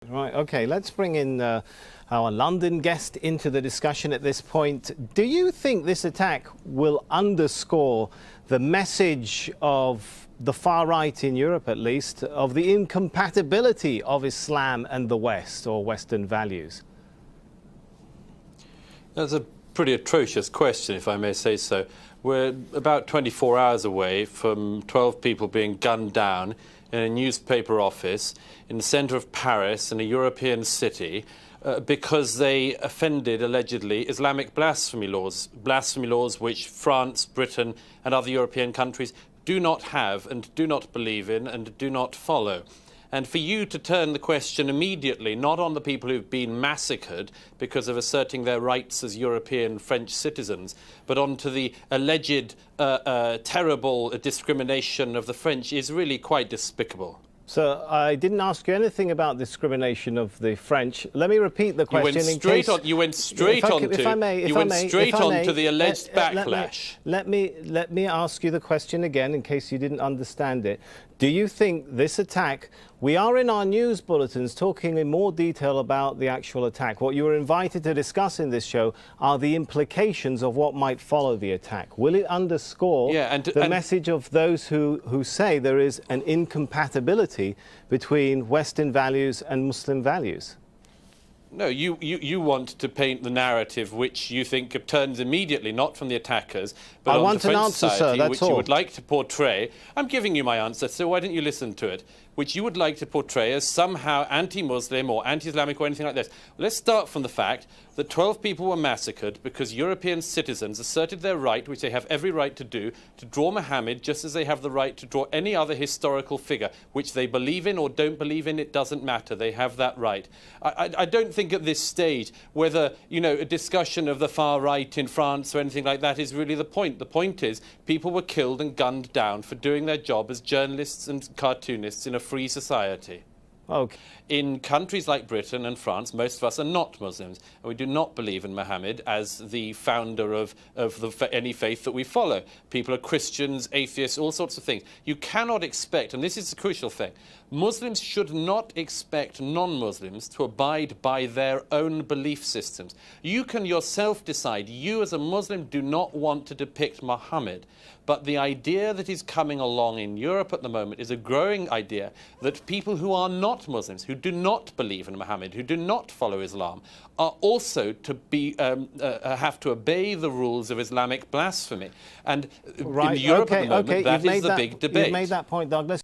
Right, okay, let's bring in our London guest into the discussion at this point. Do you think this attack will underscore the message of the far right in Europe, at least, of the incompatibility of Islam and the West, or Western values? That's a pretty atrocious question, if I may say so. We're about 24 hours away from 12 people being gunned down in a newspaper office in the centre of Paris, in a European city, because they offended, allegedly, Islamic blasphemy laws which France, Britain and other European countries do not have and do not believe in and do not follow. And for you to turn the question immediately, not on the people who've been massacred because of asserting their rights as European French citizens, but onto the alleged terrible discrimination of the French is really quite despicable. So I didn't ask you anything about discrimination of the French. Let me repeat the question You went straight on to the alleged backlash. Let me ask you the question again in case you didn't understand it. Do you think this attack, we are in our news bulletins talking in more detail about the actual attack. What you were invited to discuss in this show are the implications of what might follow the attack. Will it underscore the message of those who say there is an incompatibility between Western values and Muslim values? No, you want to paint the narrative which you think turns immediately, not from the attackers, but on the French society, which you would like to portray. I'm giving you my answer, so why don't you listen to it? Which you would like to portray as somehow anti-Muslim or anti-Islamic or anything like this. Let's start from the fact that 12 people were massacred because European citizens asserted their right, which they have every right to do, to draw Muhammad just as they have the right to draw any other historical figure, which they believe in or don't believe in. It doesn't matter. They have that right. I don't think at this stage whether, you know, a discussion of the far right in France or anything like that is really the point. The point is people were killed and gunned down for doing their job as journalists and cartoonists in a free society. Okay. In countries like Britain and France, most of us are not Muslims, and we do not believe in Muhammad as the founder of any faith that we follow. People are Christians, atheists, all sorts of things. You cannot expect, and this is the crucial thing, Muslims should not expect non-Muslims to abide by their own belief systems. You can yourself decide, you as a Muslim do not want to depict Muhammad, but the idea that is coming along in Europe at the moment is a growing idea that people who are not Muslims, who do not believe in Muhammad, who do not follow Islam, are also to be have to obey the rules of Islamic blasphemy. And in Europe at the moment, that is the big debate. You've made that point, Douglas.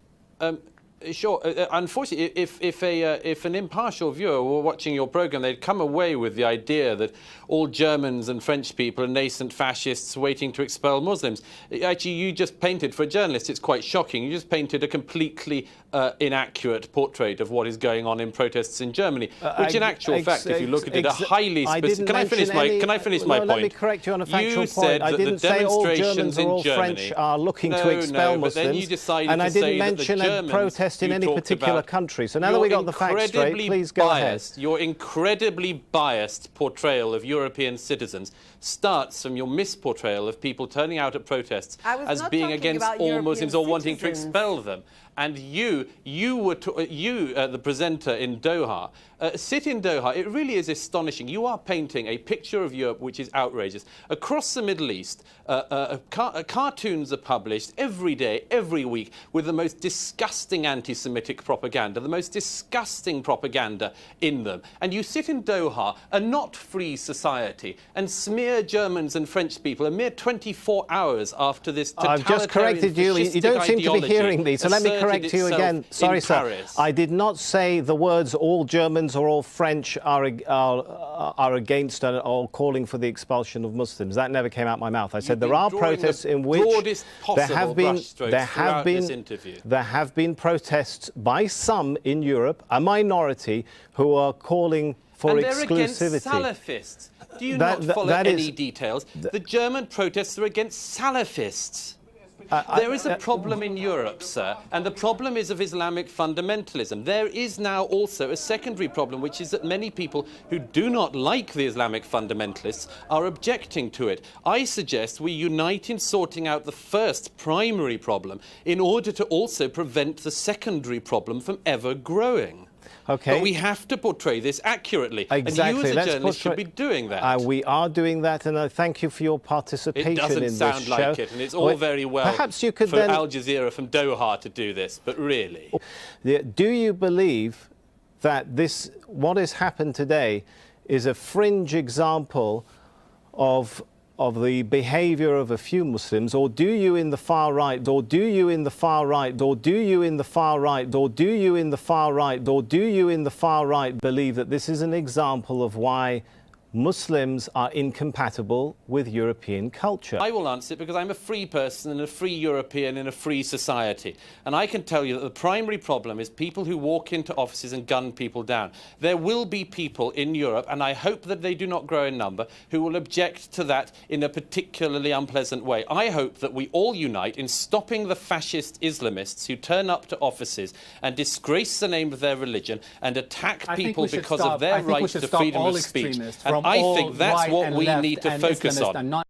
Sure. Unfortunately, if an impartial viewer were watching your programme, they'd come away with the idea that all Germans and French people are nascent fascists waiting to expel Muslims. Actually, you just painted, for a journalist, it's quite shocking. You just painted a completely inaccurate portrait of what is going on in protests in Germany, which, in actual fact, if you look at it, are highly specific. Can I finish my point? Let me correct you on a factual point. I didn't say all Germans or all French are looking to expel Muslims, and I didn't mention a protest in any particular country. So now that we got the facts straight, please go ahead. Your incredibly biased portrayal of European citizens starts from your misportrayal of people turning out at protests as being against all Muslims or wanting to expel them. And the presenter in Doha, sit in Doha. It really is astonishing. You are painting a picture of Europe which is outrageous. Across the Middle East, cartoons are published every day, every week, with the most disgusting anti-Semitic propaganda, the most disgusting propaganda in them. And you sit in Doha, a not free society, and smear Germans and French people a mere 24 hours after this totalitarian, I've just corrected you. You don't seem to be hearing me, so let me correct you again. Sorry, sir. I did not say the words all Germans or all French are against or calling for the expulsion of Muslims. That never came out my mouth. I said there are protests in which there have been protests by some in Europe, a minority, who are calling for exclusivity. They're against Salafists. Do you not follow any details? The German protests are against Salafists. There is a problem in Europe, sir, and the problem is of Islamic fundamentalism. There is now also a secondary problem, which is that many people who do not like the Islamic fundamentalists are objecting to it. I suggest we unite in sorting out the first primary problem in order to also prevent the secondary problem from ever growing. Okay. But we have to portray this accurately. Exactly. And you as a journalist should be doing that. We are doing that, and I thank you for your participation in this show. It doesn't sound like it, and it's all very well perhaps you could for Al Jazeera from Doha to do this, but really. Do you believe that what has happened today is a fringe example of the behavior of a few Muslims, or do you in the far right, or do you in the far right, or do you in the far right, or do you in the far right, or do you in the far right believe that this is an example of why Muslims are incompatible with European culture? I will answer it because I'm a free person and a free European in a free society. And I can tell you that the primary problem is people who walk into offices and gun people down. There will be people in Europe, and I hope that they do not grow in number, who will object to that in a particularly unpleasant way. I hope that we all unite in stopping the fascist Islamists who turn up to offices and disgrace the name of their religion and attack people because of their right to freedom of speech. I think that's what we need to focus on.